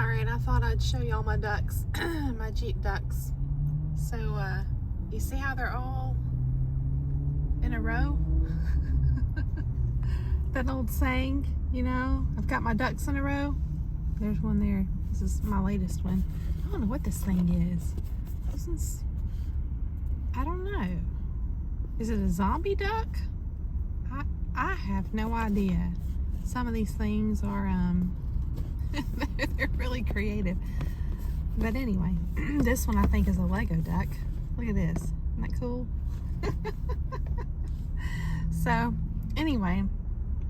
Alright, I thought I'd show y'all my ducks, my Jeep ducks. So, you see how they're all in a row? That old saying, you know, I've got my ducks in a row. There's one there. This is my latest one. I don't know what this thing is. I don't know. Is it a zombie duck? I have no idea. Some of these things are, they're really creative. But anyway, this one I think is a Lego duck. Look at this. Isn't that cool? So, anyway,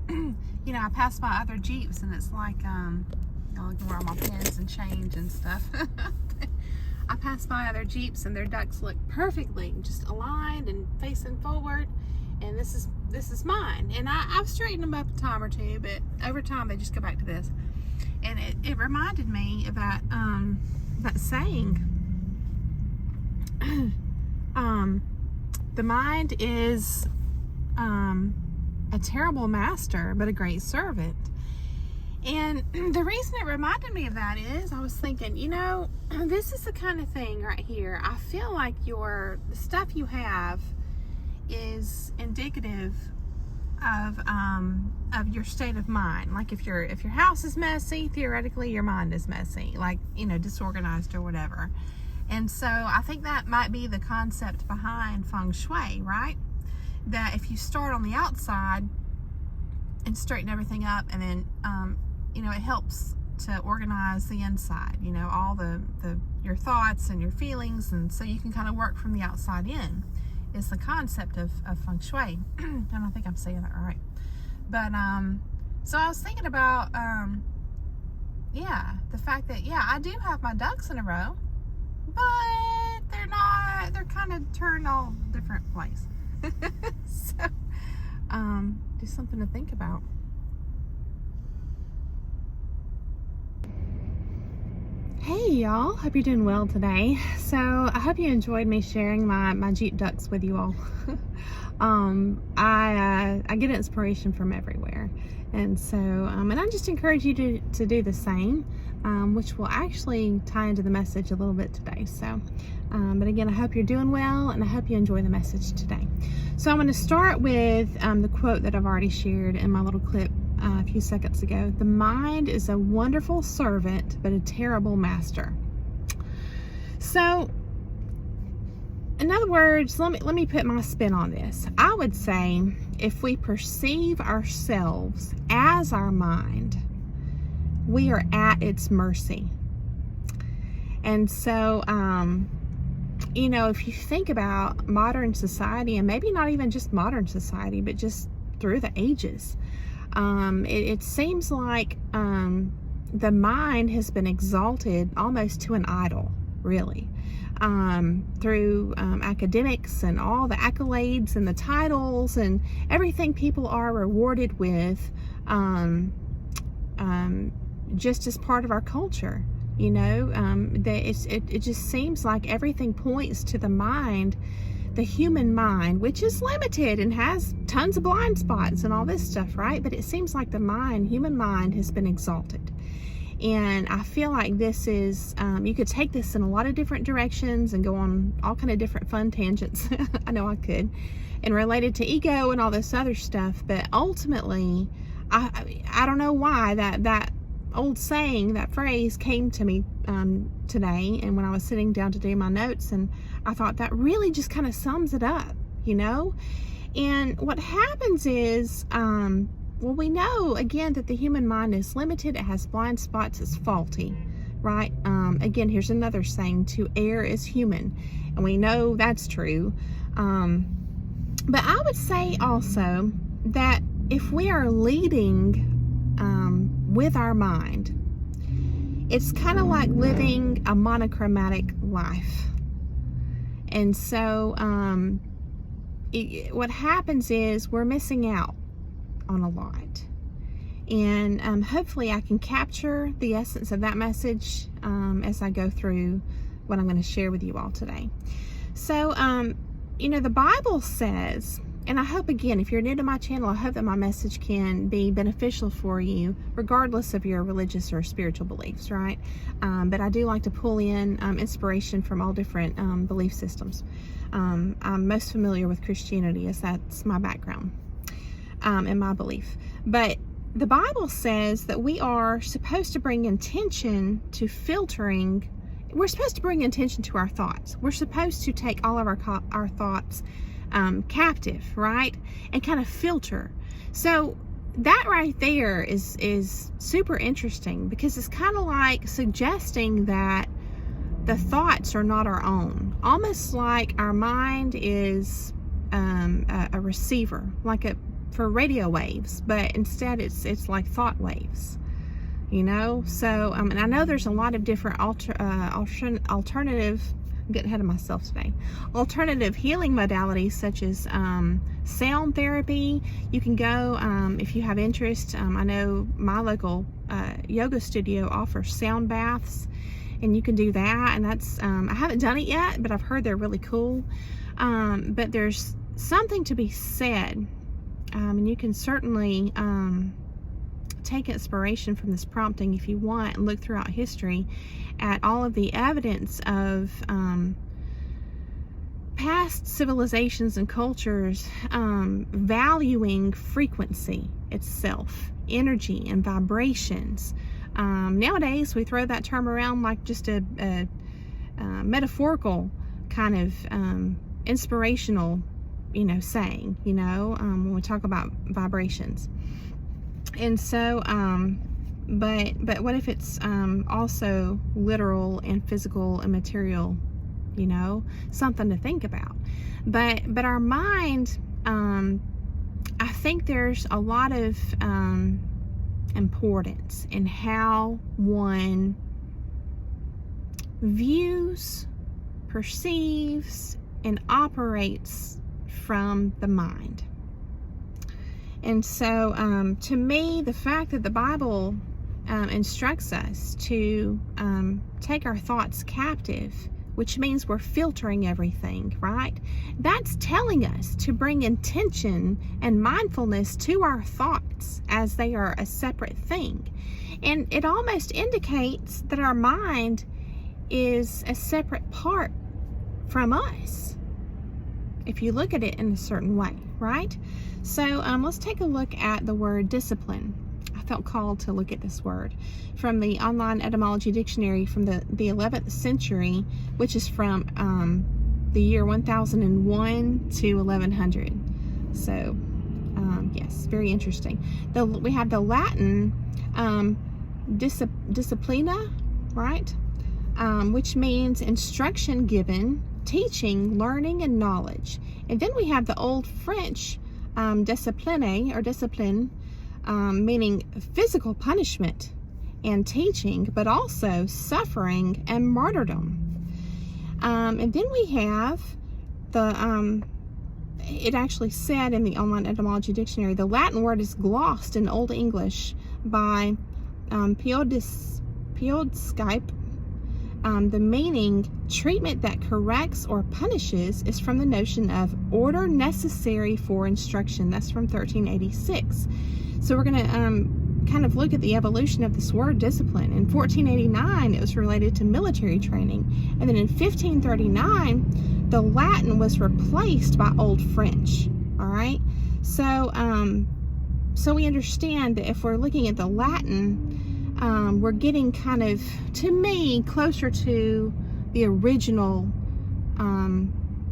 you know, I pass by other Jeeps and it's like, y'all ignore all my pins and change and stuff. I pass by other Jeeps and their ducks look perfectly just aligned and facing forward. And this is mine. And I've straightened them up a time or two, but over time they just go back to this. And it reminded me of that saying, the mind is a terrible master, but a great servant. And the reason it reminded me of that is I was thinking, you know, this is the kind of thing right here. I feel like the stuff you have is indicative of your state of mind. Like if your house is messy, theoretically your mind is messy, like, you know, disorganized or whatever. And so I think that might be the concept behind feng shui, right? That if you start on the outside and straighten everything up, and then you know, it helps to organize the inside, you know, all your thoughts and your feelings, and so you can kind of work from the outside in. It's the concept of feng shui. I don't think I'm saying that right. But, so I was thinking about, yeah, the fact that, yeah, I do have my ducks in a row, but they're kind of turned all different ways. So, just something to think about. Hey y'all, hope you're doing well today. So I hope you enjoyed me sharing my Jeep ducks with you all. I get inspiration from everywhere, and so and I just encourage you to do the same, which will actually tie into the message a little bit today. So but again, I hope you're doing well, and I hope you enjoy the message today. So I'm going to start with the quote that I've already shared in my little clip a few seconds ago. The mind is a wonderful servant, but a terrible master. So, in other words, let me put my spin on this. I would say if we perceive ourselves as our mind, we are at its mercy. And so, you know, if you think about modern society, and maybe not even just modern society, but just through the ages, it seems like the mind has been exalted almost to an idol, really, through academics and all the accolades and the titles and everything people are rewarded with, just as part of our culture. You know, it just seems like everything points to the mind, the human mind, which is limited and has tons of blind spots and all this stuff, right? But it seems like the human mind has been exalted. And I feel like this is, you could take this in a lot of different directions and go on all kind of different fun tangents. I know I could, and related to ego and all this other stuff. But ultimately, I don't know why that old saying, that phrase came to me today, and when I was sitting down to do my notes, and I thought that really just kind of sums it up, you know. And what happens is, well, we know again that the human mind is limited, it has blind spots, it's faulty, right? Again, here's another saying, to err is human, and we know that's true. But I would say also that if we are leading with our mind, it's kind of like living a monochromatic life. And so what happens is we're missing out on a lot. And hopefully I can capture the essence of that message as I go through what I'm going to share with you all today. So, you know, the Bible says And I hope, again, if you're new to my channel, I hope that my message can be beneficial for you, regardless of your religious or spiritual beliefs, right? But I do like to pull in inspiration from all different belief systems. I'm most familiar with Christianity, as that's my background and my belief. But the Bible says that we are supposed to bring intention to filtering. We're supposed to bring intention to our thoughts. We're supposed to take all of our thoughts captive, right? And kind of filter. So that right there is super interesting, because it's kind of like suggesting that the thoughts are not our own. Almost like our mind is a receiver, like for radio waves, but instead it's like thought waves. So and I know there's a lot of different alternative, I'm getting ahead of myself today, alternative healing modalities, such as sound therapy. You can go, if you have interest, I know my local yoga studio offers sound baths, and you can do that, and that's, I haven't done it yet, but I've heard they're really cool. But there's something to be said, and you can certainly take inspiration from this prompting if you want, and look throughout history at all of the evidence of past civilizations and cultures valuing frequency itself, energy and vibrations. Nowadays we throw that term around like just a metaphorical kind of inspirational saying, when we talk about vibrations. And so, but what if it's also literal and physical and material, something to think about. But our mind, I think there's a lot of importance in how one views, perceives, and operates from the mind. And so, to me, the fact that the Bible instructs us to take our thoughts captive, which means we're filtering everything, right? That's telling us to bring intention and mindfulness to our thoughts as they are a separate thing. And it almost indicates that our mind is a separate part from us, if you look at it in a certain way, right? So let's take a look at the word discipline. I felt called to look at this word from the online etymology dictionary from the 11th century, which is from the year 1001 to 1100. So yes, very interesting. We have the Latin disciplina, right? Which means instruction given, teaching, learning, and knowledge. And then we have the Old French discipline, meaning physical punishment and teaching, but also suffering and martyrdom. And then we have the, it actually said in the online etymology dictionary, the Latin word is glossed in Old English by Piodeskype. The meaning, treatment that corrects or punishes, is from the notion of order necessary for instruction. That's from 1386. So we're going to kind of look at the evolution of this word discipline. In 1489, it was related to military training. And then in 1539, the Latin was replaced by Old French. All right. So, so we understand that if we're looking at the Latin, we're getting kind of, to me, closer to the original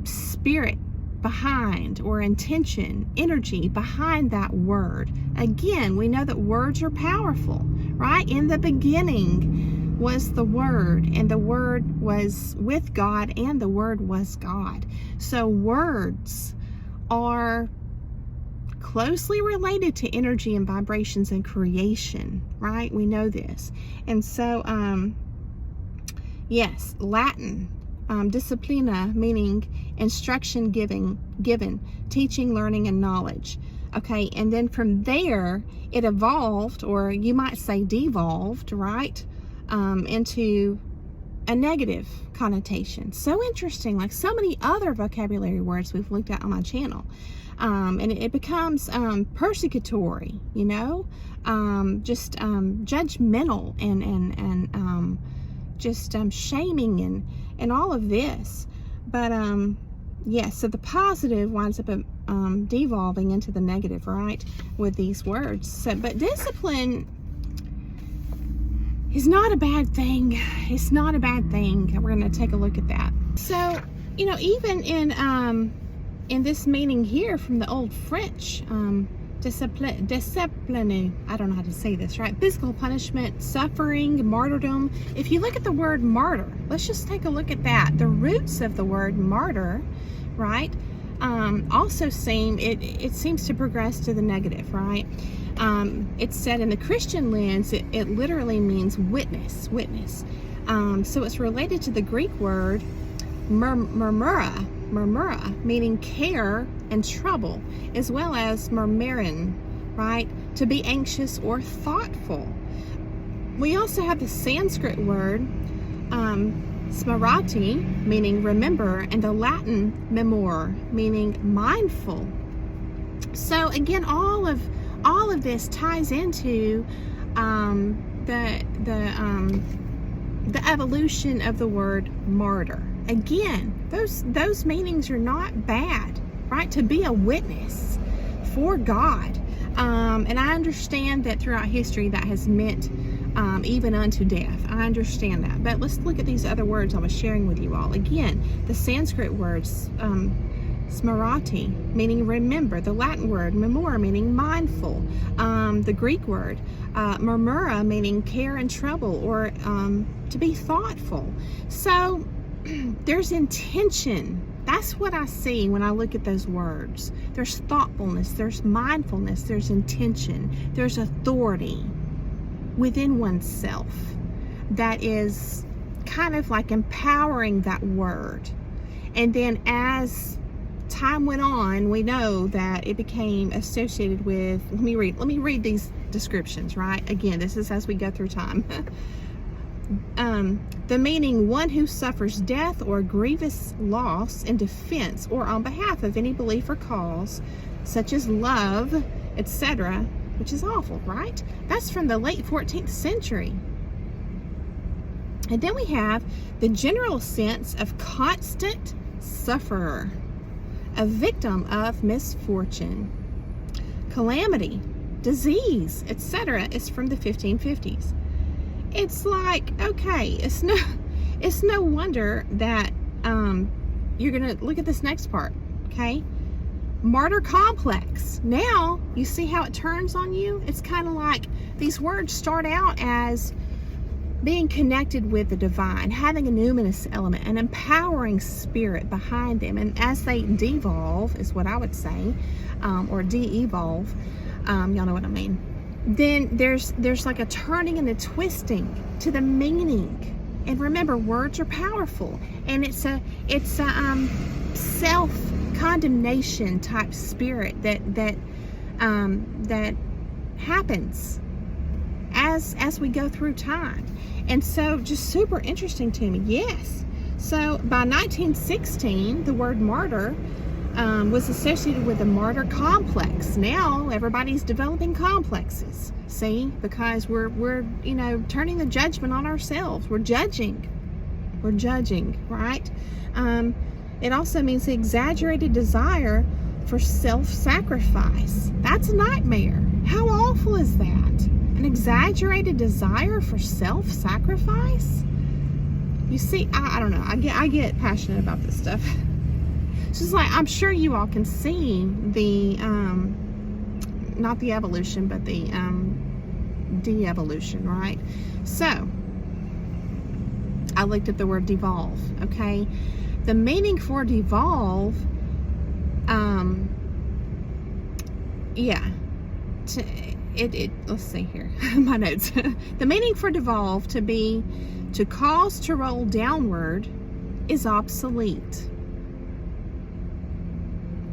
spirit behind, or intention, energy behind that word. Again, we know that words are powerful, right? In the beginning was the Word, and the Word was with God, and the Word was God. So words are closely related to energy and vibrations and creation, right? We know this. And so, yes, Latin, disciplina, meaning instruction given, teaching, learning, and knowledge. Okay, and then from there, it evolved, or you might say devolved, right, into a negative connotation. So interesting, like so many other vocabulary words we've looked at on my channel. And it becomes persecutory, you know, just judgmental and just shaming and all of this. But yeah, so the positive winds up devolving into the negative, right, with these words. So, but discipline is not a bad thing. It's not a bad thing. We're going to take a look at that. So, you know, even in this meaning here from the old French, discipline, I don't know how to say this, right? Physical punishment, suffering, martyrdom. If you look at the word martyr, let's just take a look at that. The roots of the word martyr, right, also it seems to progress to the negative, right? It's said in the Christian lens, it literally means witness. So it's related to the Greek word murmura, meaning care and trouble, as well as murmurin, right, to be anxious or thoughtful. We also have the Sanskrit word smarati, meaning remember, and the Latin memor, meaning mindful. So again, all of this ties into the evolution of the word martyr. Again, those meanings are not bad, right? To be a witness for God. And I understand that throughout history that has meant even unto death. I understand that. But let's look at these other words I was sharing with you all. Again, the Sanskrit words, smarati, meaning remember. The Latin word memor, meaning mindful. The Greek word murmura, meaning care and trouble, or to be thoughtful. So there's intention. That's what I see when I look at those words. There's thoughtfulness, there's mindfulness, there's intention, there's authority within oneself that is kind of like empowering that word. And then as time went on, we know that it became associated with, let me read these descriptions, right? Again, this is as we go through time. The meaning, one who suffers death or grievous loss in defense or on behalf of any belief or cause, such as love, etc., which is awful, right? That's from the late 14th century. And then we have the general sense of constant sufferer, a victim of misfortune, calamity, disease, etc. is from the 1550s. It's like, okay, it's no wonder that you're gonna look at this next part, okay? Martyr complex. Now you see how it turns on you. It's kind of like these words start out as being connected with the divine, having a numinous element, an empowering spirit behind them, and as they devolve, is what I would say, or de-evolve, y'all know what I mean. Then there's like a turning and a twisting to the meaning. And remember, words are powerful, and it's a self-condemnation type spirit that happens as we go through time. And so just super interesting to me. Yes. So by 1916, the word martyr was associated with the martyr complex. Now everybody's developing complexes. See, because we're you know, turning the judgment on ourselves. We're judging, right? It also means the exaggerated desire for self-sacrifice. That's a nightmare. How awful is that? An exaggerated desire for self-sacrifice? You see, I don't know. I get passionate about this stuff. It's just like, I'm sure you all can see the, not the evolution, but the de-evolution, right? So, I looked at the word devolve, okay? The meaning for devolve, let's see here, my notes. The meaning for devolve, to cause to roll downward, is obsolete.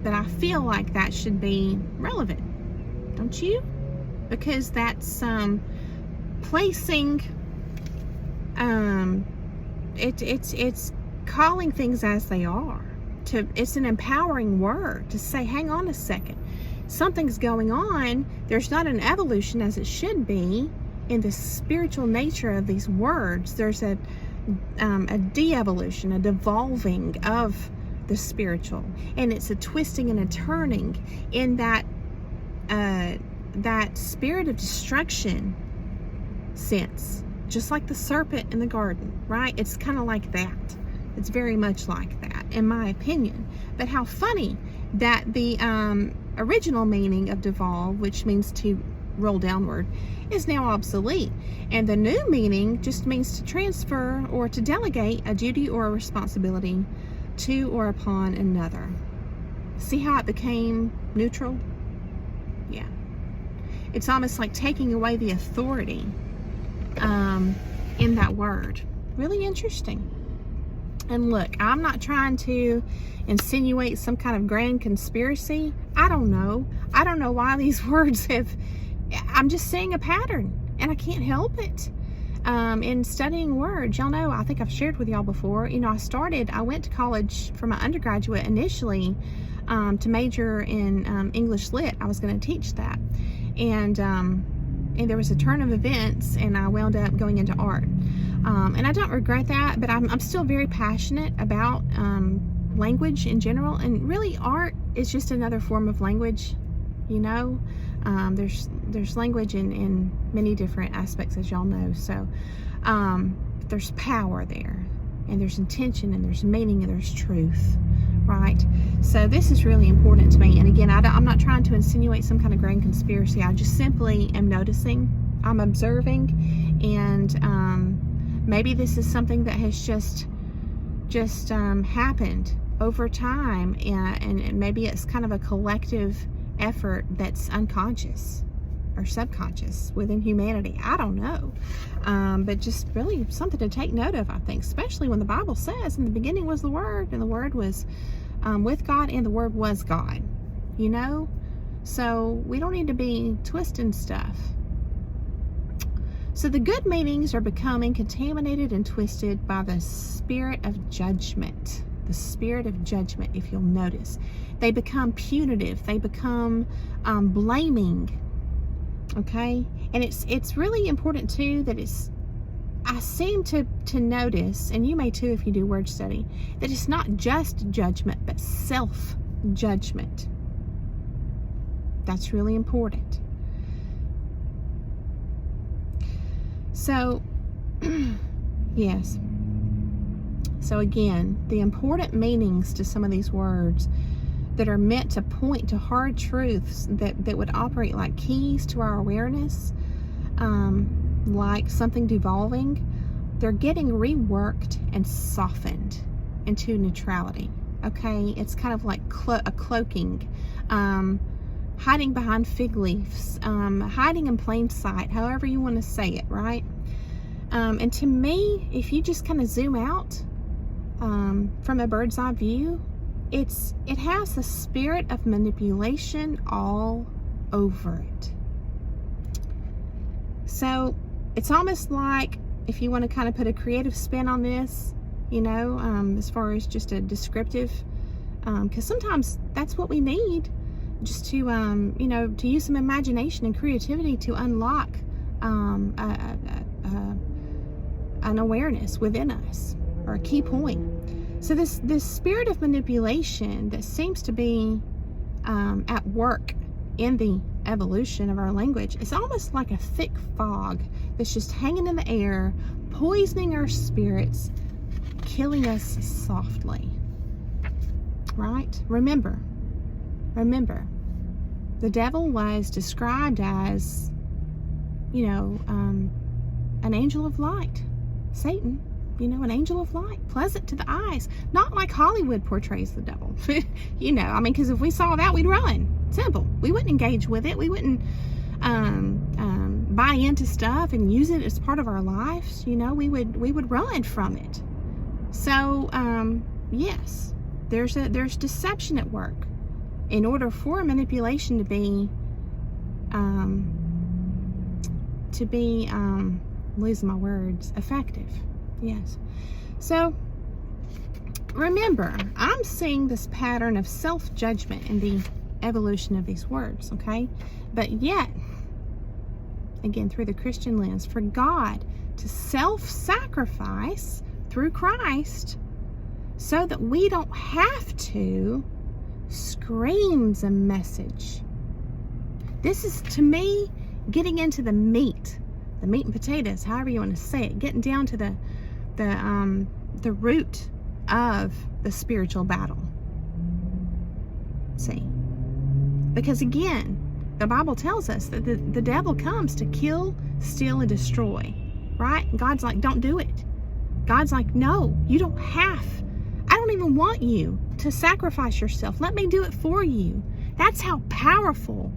But I feel like that should be relevant, don't you? Because that's placing it's calling things as they are. It's an empowering word to say, hang on a second, something's going on. There's not an evolution as it should be in the spiritual nature of these words. There's a de-evolution, a devolving of the spiritual, and it's a twisting and a turning in that spirit of destruction sense, just like the serpent in the garden, right? It's kind of like that. It's very much like that, in my opinion. But how funny that the original meaning of devolve, which means to roll downward, is now obsolete, and the new meaning just means to transfer or to delegate a duty or a responsibility to or upon another. See how it became neutral? Yeah. It's almost like taking away the authority in that word. Really interesting. And look, I'm not trying to insinuate some kind of grand conspiracy. I don't know why these words have, I'm just seeing a pattern, and I can't help it. In studying words, y'all know, I think I've shared with y'all before, you know, I went to college for my undergraduate initially to major in English Lit. I was going to teach that. And there was a turn of events, and I wound up going into art. And I don't regret that, but I'm still very passionate about language in general. And really, art is just another form of language, you know. There's language in many different aspects, as y'all know. So there's power there, and there's intention, and there's meaning, and there's truth, right? So this is really important to me. And again, I'm not trying to insinuate some kind of grand conspiracy. I just simply am noticing, I'm observing, and maybe this is something that has just happened over time, and maybe it's kind of a collective effort that's unconscious or subconscious within humanity. I don't know, but just really something to take note of, I think, especially when the Bible says in the beginning was the Word, and the Word was with God, and the Word was God, you know. So we don't need to be twisting stuff. So the good meanings are becoming contaminated and twisted by the spirit of judgment. The spirit of judgment, if you'll notice. They become punitive. They become blaming. Okay? And it's really important, too, that I seem to notice, and you may too if you do word study, that it's not just judgment, but self-judgment. That's really important. So, yes. So again, the important meanings to some of these words that are meant to point to hard truths that would operate like keys to our awareness, like something devolving, they're getting reworked and softened into neutrality. Okay? It's kind of like a cloaking, hiding behind fig leaves, hiding in plain sight, however you want to say it, right? And to me, if you just kind of zoom out from a bird's eye view, it has the spirit of manipulation all over it. So it's almost like, if you want to kind of put a creative spin on this, you know, as far as just a descriptive, because sometimes that's what we need, just to, you know, to use some imagination and creativity to unlock an awareness within us, or a key point. So this spirit of manipulation that seems to be at work in the evolution of our language, it's almost like a thick fog that's just hanging in the air, poisoning our spirits, killing us softly. Right? Remember, the devil was described as, you know, an angel of light. Satan, you know, an angel of light, pleasant to the eyes, not like Hollywood portrays the devil. You know, I mean, because if we saw that, we'd run. Simple. We wouldn't engage with it. We wouldn't buy into stuff and use it as part of our lives. You know, we would run from it. So yes, there's deception at work. In order for manipulation to be losing my words, effective. Yes. So remember, I'm seeing this pattern of self-judgment in the evolution of these words, okay? But yet, again, through the Christian lens, for God to self-sacrifice through Christ so that we don't have to, screams a message. This is, to me, getting into the meat and potatoes, however you want to say it, getting down to the root of the spiritual battle. See? Because again, the Bible tells us that the devil comes to kill, steal, and destroy. Right? And God's like, don't do it. God's like, no, you don't have. I don't even want you to sacrifice yourself. Let me do it for you. That's how powerful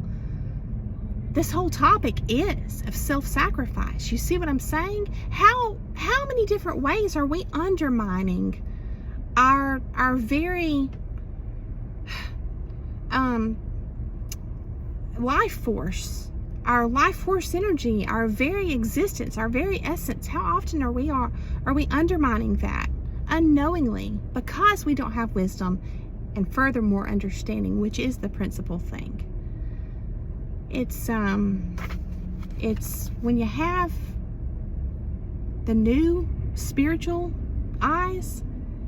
this whole topic is of self-sacrifice. You see what I'm saying? How many different ways are we undermining our very life force, our life force energy, our very existence, our very essence? How often are we undermining that unknowingly because we don't have wisdom and furthermore understanding, which is the principal thing. It's when you have the new spiritual eyes,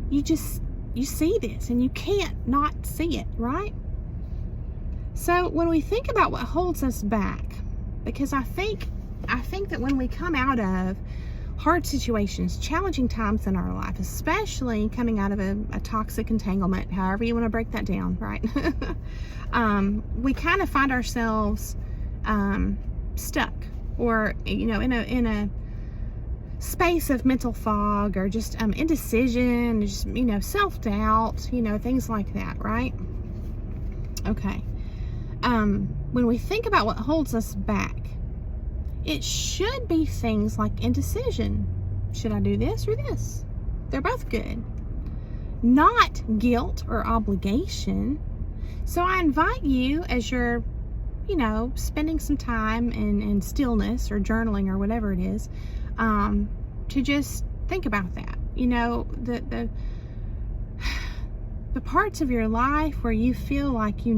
you see this and you can't not see it, right? So when we think about what holds us back, because I think that when we come out of hard situations, challenging times in our life, especially coming out of a toxic entanglement, however you want to break that down, right? We kind of find ourselves stuck, or in a space of mental fog, or just indecision, just self-doubt, things like that, right? Okay. When we think about what holds us back, it should be things like indecision. Should I do this or this? They're both good. Not guilt or obligation. So I invite you, as you're, spending some time in stillness or journaling or whatever it is, to just think about that. The parts of your life where you feel like you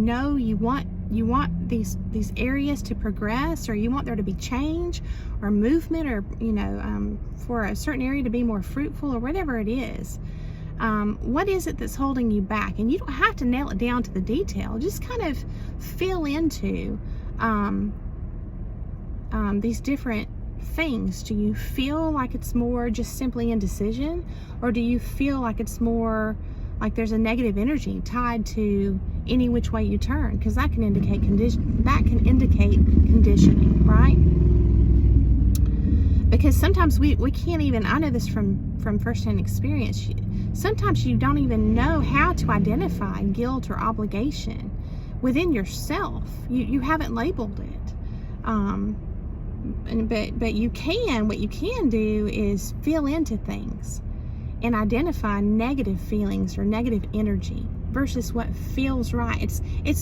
want these areas to progress, or you want there to be change or movement, or for a certain area to be more fruitful, or whatever it is. What is it that's holding you back? And you don't have to nail it down to the detail. Just kind of feel into these different things. Do you feel like it's more just simply indecision, or do you feel like it's more like there's a negative energy tied to any which way you turn? Because that can indicate conditioning, right? Because sometimes we can't even, I know this from firsthand experience, sometimes you don't even know how to identify guilt or obligation within yourself. You haven't labeled it. But you can, what you can do is feel into things and identify negative feelings or negative energy versus what feels right. It's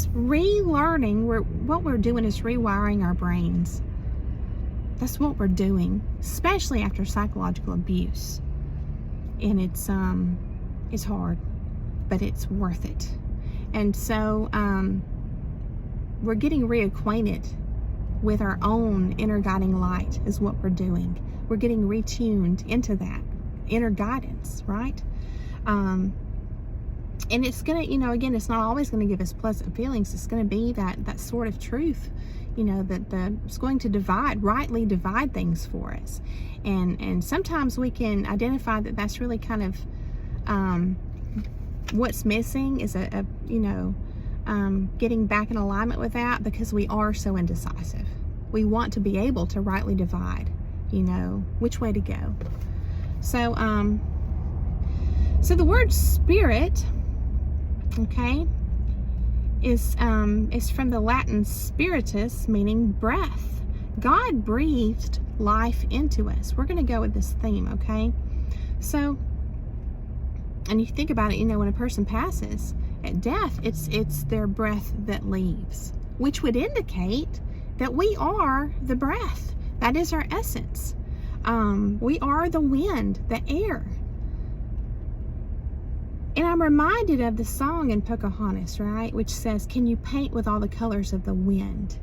relearning. What we're doing is rewiring our brains. That's what we're doing, especially after psychological abuse. And it's hard, but it's worth it. And so we're getting reacquainted with our own inner guiding light is what we're doing. We're getting retuned into that inner guidance, right? And it's gonna, again, it's not always gonna give us pleasant feelings. It's gonna be that sort of truth, that it's going to rightly divide things for us. And sometimes we can identify that that's really kind of what's missing is getting back in alignment with that, because we are so indecisive. We want to be able to rightly divide, which way to go. So, so the word spirit, okay, is from the Latin spiritus, meaning breath. God breathed life into us. We're going to go with this theme, okay? So, and you think about it, when a person passes at death, it's their breath that leaves, which would indicate that we are the breath. That is our essence. We are the wind, the air. And I'm reminded of the song in Pocahontas, right? Which says, can you paint with all the colors of the wind?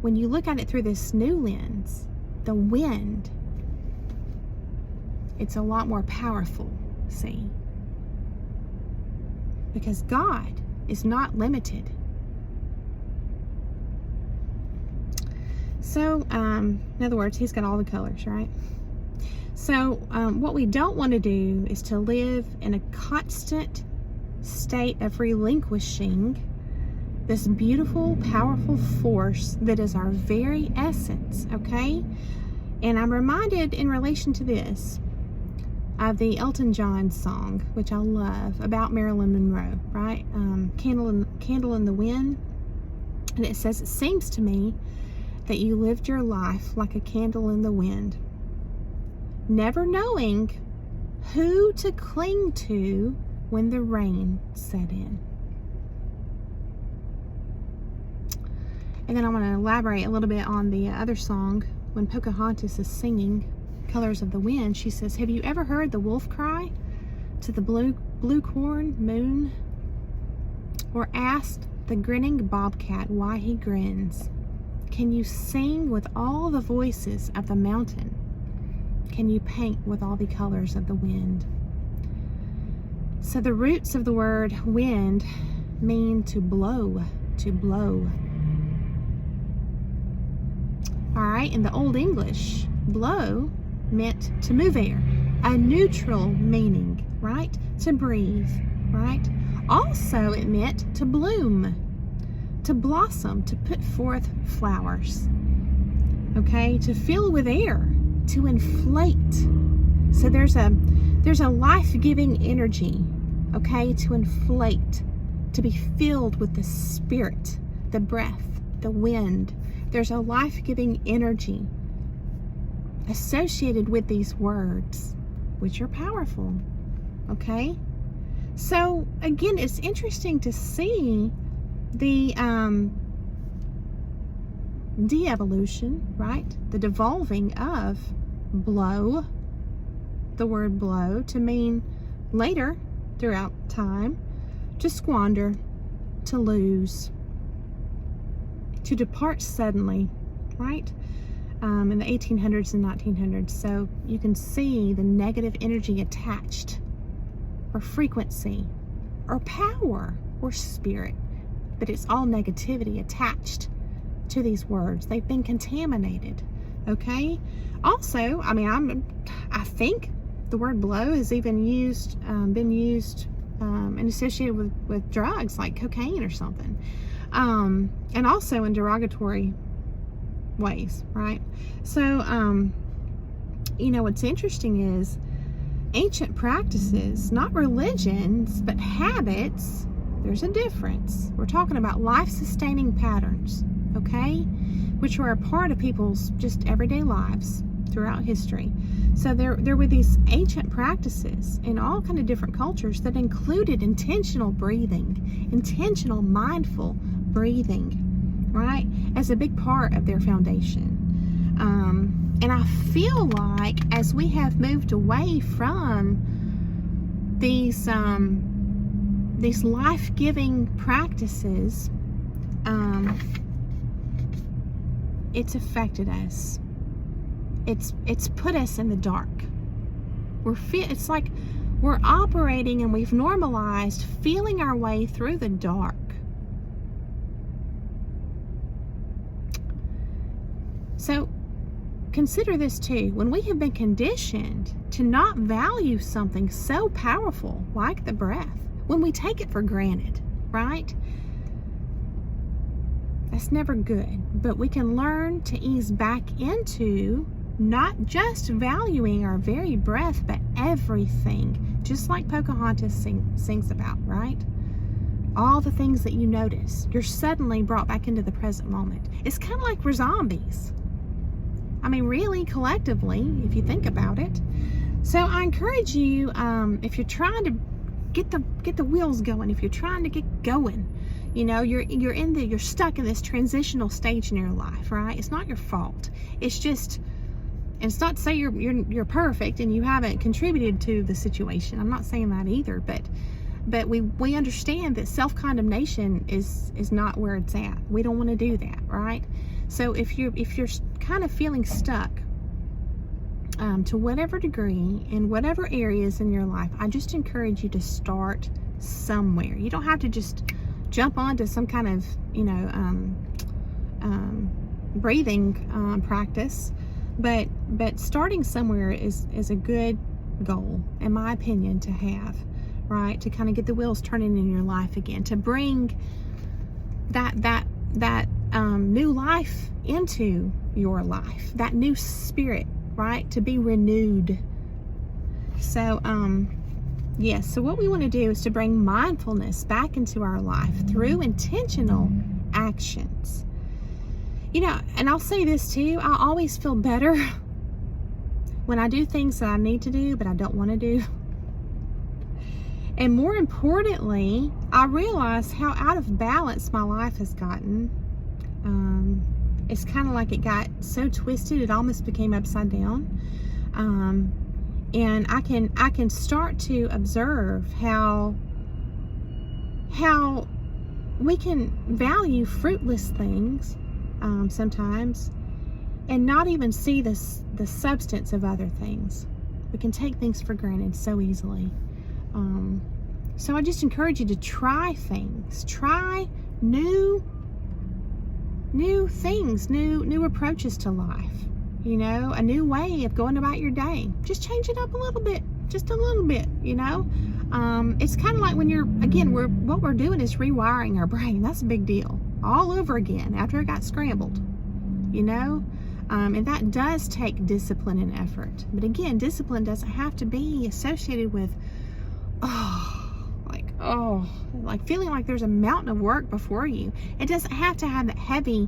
When you look at it through this new lens, the wind, it's a lot more powerful, see? Because God is not limited. So, in other words, He's got all the colors, right? So, what we don't want to do is to live in a constant state of relinquishing this beautiful, powerful force that is our very essence, okay? And I'm reminded in relation to this of the Elton John song, which I love, about Marilyn Monroe, right? Candle in the Wind. And it says, it seems to me that you lived your life like a candle in the wind, never knowing who to cling to when the rain set in. And then I want to elaborate a little bit on the other song. When Pocahontas is singing Colors of the Wind, she says, have you ever heard the wolf cry to the blue corn moon? Or asked the grinning bobcat why he grins? Can you sing with all the voices of the mountain? Can you paint with all the colors of the wind? So the roots of the word wind mean to blow, to blow. All right, in the Old English, blow meant to move air, a neutral meaning, right? To breathe, right? Also, it meant to bloom, to blossom, to put forth flowers, okay? To fill with air, to inflate. So there's a life-giving energy, okay? To inflate, to be filled with the spirit, the breath, the wind. There's a life-giving energy associated with these words, which are powerful, okay? So again, it's interesting to see the de-evolution, right? The devolving of blow, the word blow, to mean later throughout time, to squander, to lose, to depart suddenly, right? In the 1800s and 1900s. So you can see the negative energy attached, or frequency, or power, or spirit. But it's all negativity attached to these words. They've been contaminated, okay? Also, I mean, I think the word blow has even been used and associated with drugs like cocaine or something. And also in derogatory ways, right? So, you know, what's interesting is ancient practices, not religions, but habits, there's a difference. We're talking about life-sustaining patterns, okay? Which were a part of people's just everyday lives throughout history. So there were these ancient practices in all kind of different cultures that included intentional breathing, intentional mindful breathing, right? As a big part of their foundation. And I feel like as we have moved away from these life-giving practices, it's affected us. It's put us in the dark. It's like we're operating and we've normalized feeling our way through the dark. So consider this too. When we have been conditioned to not value something so powerful like the breath, when we take it for granted, right? That's never good. But we can learn to ease back into not just valuing our very breath, but everything, just like Pocahontas sings about, right? All the things that you notice, you're suddenly brought back into the present moment. It's kind of like we're zombies. I mean, really, collectively, if you think about it. So I encourage you, if you're trying to get the wheels going, if you're trying to get going, you know, you're stuck in this transitional stage in your life, right? It's not your fault. It's just And it's not to say you're perfect and you haven't contributed to the situation. I'm not saying that either, but we understand that self-condemnation is not where it's at. We don't want to do that, right? So if you're kind of feeling stuck, to whatever degree, in whatever areas in your life, I just encourage you to start somewhere. You don't have to just jump onto some kind of, breathing practice, but starting somewhere is a good goal, in my opinion, to have, right? To kind of get the wheels turning in your life again, to bring that new life into your life, that new spirit, right? To be renewed. So, yes, so what we want to do is to bring mindfulness back into our life through intentional actions. And I'll say this too, I always feel better when I do things that I need to do, but I don't want to do. And more importantly, I realize how out of balance my life has gotten. It's kind of like it got so twisted, it almost became upside down. And I can start to observe how we can value fruitless things sometimes, and not even see the substance of other things. We can take things for granted so easily. So I just encourage you to try things, try new things, new approaches to life. A new way of going about your day. Just change it up a little bit, just a little bit. It's kind of like when what we're doing is rewiring our brain. That's a big deal, all over again after it got scrambled. And that does take discipline and effort. But again, discipline doesn't have to be associated with like feeling like there's a mountain of work before you. It doesn't have to have that heavy,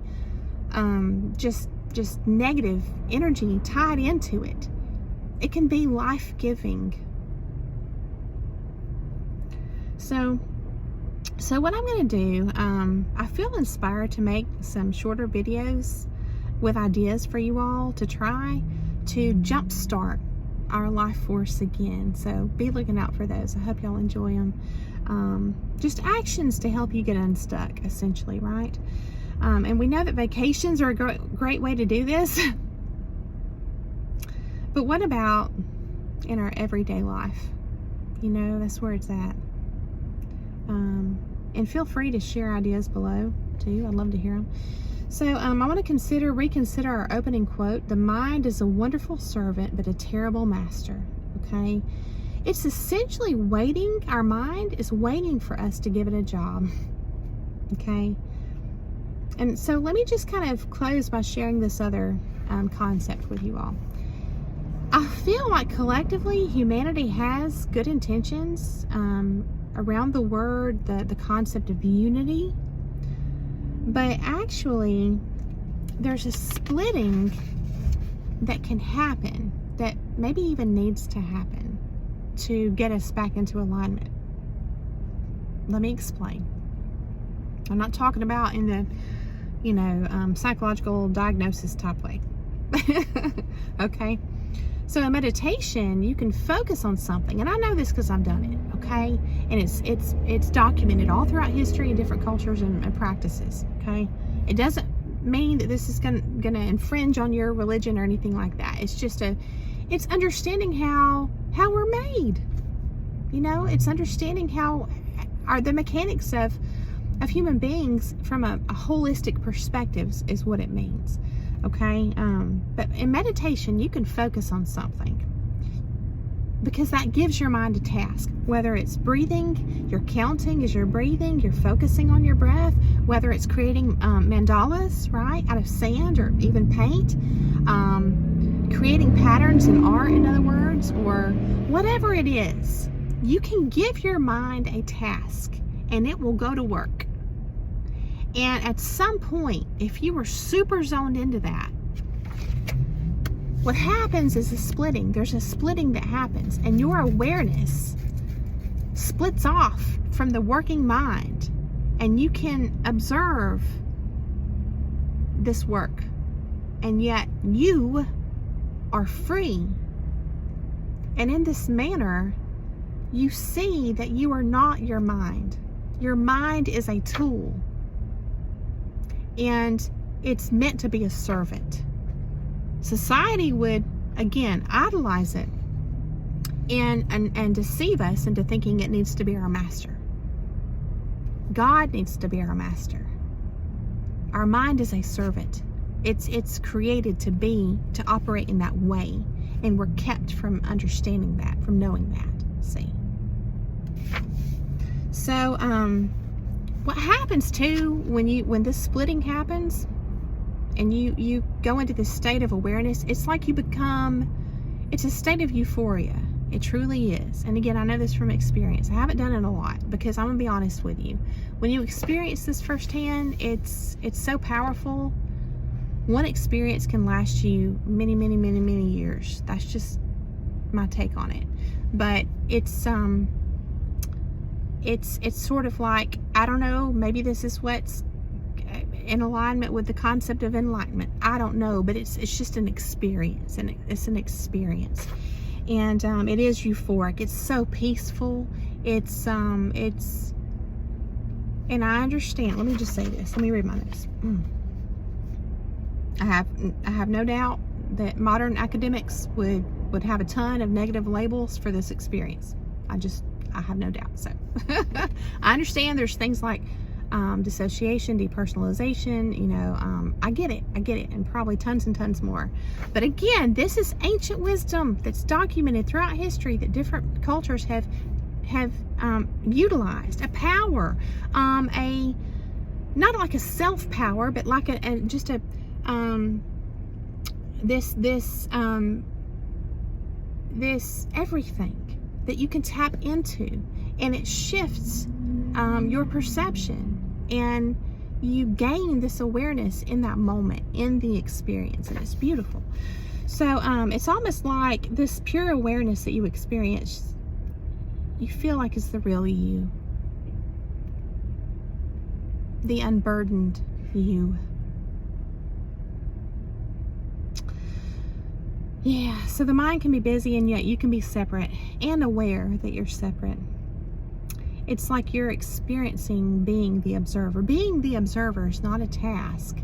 just negative energy tied into it. It can be life-giving. So what I'm going to do, I feel inspired to make some shorter videos with ideas for you all to try to jumpstart our life force again. So be looking out for those. I hope y'all enjoy them. Just actions to help you get unstuck, essentially, right? And we know that vacations are a great way to do this. But what about in our everyday life? That's where it's at. And feel free to share ideas below too. I'd love to hear them. So I want to reconsider our opening quote. The mind is a wonderful servant, but a terrible master. Okay? It's essentially waiting. Our mind is waiting for us to give it a job. Okay? And so let me just kind of close by sharing this other concept with you all. I feel like collectively humanity has good intentions around the word, the concept of unity. But actually, there's a splitting that can happen, that maybe even needs to happen to get us back into alignment. Let me explain. I'm not talking about in the, psychological diagnosis type way. Okay? So in meditation, you can focus on something, and I know this because I've done it, okay? And it's documented all throughout history in different cultures and practices, okay? It doesn't mean that this is gonna infringe on your religion or anything like that. It's just it's understanding how we're made. It's understanding how the mechanics of human beings from a holistic perspective is what it means. Okay, but in meditation, you can focus on something because that gives your mind a task. Whether it's breathing, you're counting as you're breathing, you're focusing on your breath. Whether it's creating mandalas, right, out of sand or even paint, creating patterns in art, in other words, or whatever it is, you can give your mind a task and it will go to work. And at some point, if you were super zoned into that, what happens is a splitting. There's a splitting that happens, and your awareness splits off from the working mind, and you can observe this work. And yet you are free. And in this manner, you see that you are not your mind. Your mind is a tool, and it's meant to be a servant. Society would, again, idolize it and deceive us into thinking it needs to be our master. God needs to be our master. Our mind is a servant. It's created to operate in that way, and we're kept from understanding that, from knowing that. See? So, what happens too when this splitting happens, and you go into this state of awareness, it's like it's a state of euphoria. It truly is. And again, I know this from experience. I haven't done it a lot, because I'm gonna be honest with you. When you experience this firsthand, it's so powerful. One experience can last you many, many, many, many years. That's just my take on it. But it's sort of like, I don't know, maybe this is what's in alignment with the concept of enlightenment. I don't know, but it's just an experience, and it's an experience. And it is euphoric. It's so peaceful. It's and I understand. Let me just say this. Let me read my notes. I have no doubt that modern academics would have a ton of negative labels for this experience. I have no doubt. So I understand there's things like dissociation, depersonalization, I get it, and probably tons and tons more. But again, this is ancient wisdom that's documented throughout history that different cultures have utilized. A power, not like a self power, but like this everything that you can tap into, and it shifts your perception, and you gain this awareness in that moment, in the experience, and it's beautiful. So it's almost like this pure awareness that you experience, you feel like is the real you, the unburdened you. Yeah, so the mind can be busy, and yet you can be separate and aware that you're separate. It's like you're experiencing being the observer. Being the observer is not a task.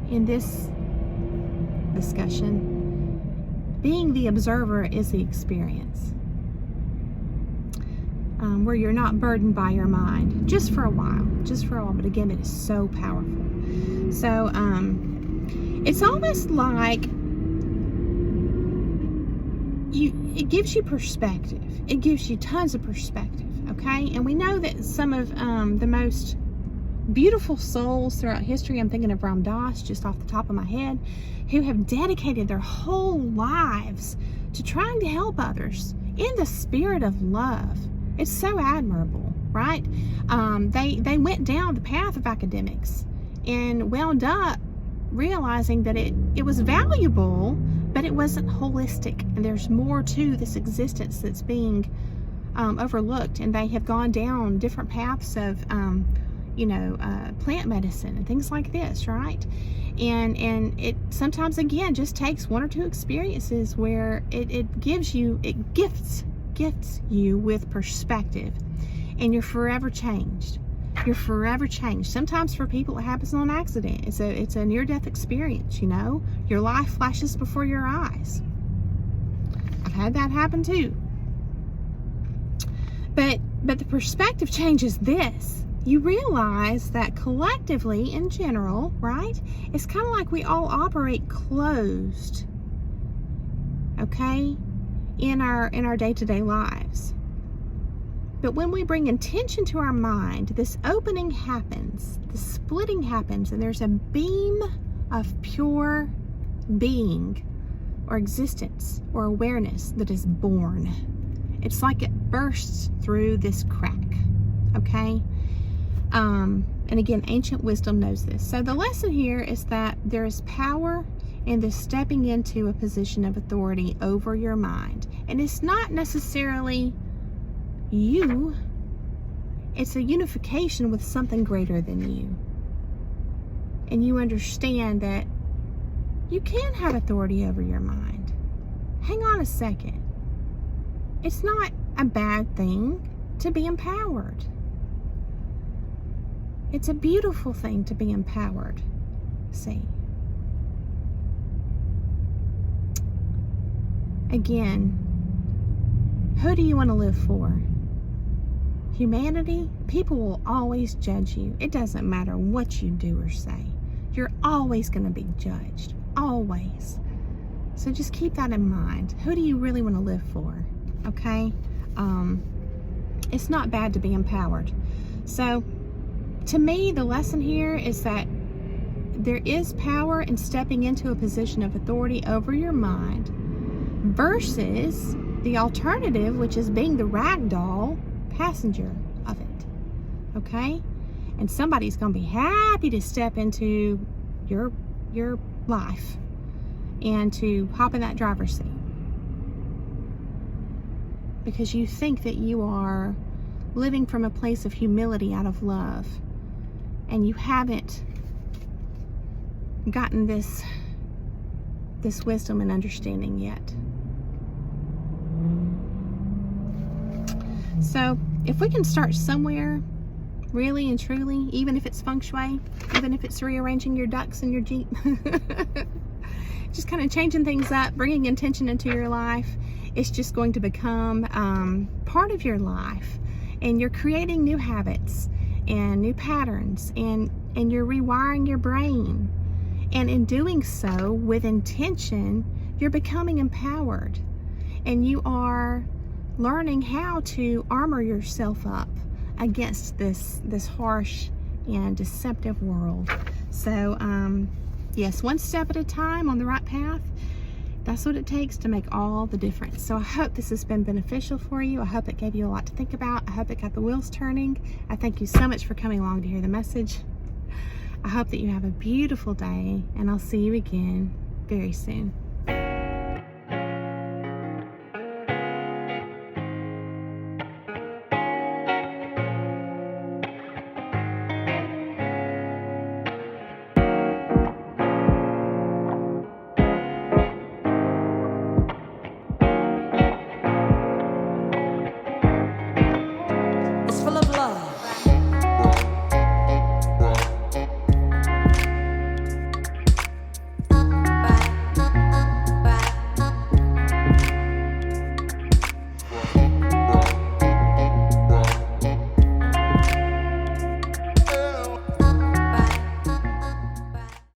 In this discussion, being the observer is the experience, where you're not burdened by your mind, just for a while. But again, it is so powerful. So it's almost like it gives you perspective. It gives you tons of perspective, okay? And we know that some of the most beautiful souls throughout history, I'm thinking of Ram Dass just off the top of my head, who have dedicated their whole lives to trying to help others in the spirit of love. It's so admirable, right? They went down the path of academics and wound up realizing that it was valuable, but it wasn't holistic, and there's more to this existence that's being overlooked. And they have gone down different paths of plant medicine and things like this, right? And it sometimes, again, just takes one or two experiences where it gifts you with perspective, and you're forever changed. You're forever changed. Sometimes for people it happens on accident. It's a near-death experience, Your life flashes before your eyes. I've had that happen too. But the perspective change is this. You realize that collectively, in general, right, it's kind of like we all operate closed, okay, in our day-to-day lives. But when we bring intention to our mind, this opening happens, the splitting happens, and there's a beam of pure being or existence or awareness that is born. It's like it bursts through this crack, okay? And again, ancient wisdom knows this. So the lesson here is that there is power in this stepping into a position of authority over your mind. And it's not necessarily you, it's a unification with something greater than you. And you understand that You can have authority over your mind. Hang on a second. It's not a bad thing to be empowered. It's a beautiful thing to be empowered. See? Again, who do you want to live for? Humanity? People will always judge you. It doesn't matter what you do or say. You're always going to be judged. Always. So just keep that in mind. Who do you really want to live for? Okay? It's not bad to be empowered. So, to me, the lesson here is that there is power in stepping into a position of authority over your mind versus the alternative, which is being the ragdoll passenger of it. Okay? And somebody's going to be happy to step into your life and to hop in that driver's seat because you think that you are living from a place of humility out of love, and you haven't gotten this wisdom and understanding yet. So if we can start somewhere, really and truly, even if it's feng shui, even if it's rearranging your ducks in your Jeep, just kind of changing things up, bringing intention into your life, it's just going to become part of your life. And you're creating new habits and new patterns, and you're rewiring your brain. And in doing so with intention, you're becoming empowered. And you are learning how to armor yourself up against this harsh and deceptive world. So yes, one step at a time on the right path. That's what it takes to make all the difference. So I hope this has been beneficial for you. I hope it gave you a lot to think about. I hope it got the wheels turning. I thank you so much for coming along to hear the message. I hope that you have a beautiful day, and I'll see you again very soon.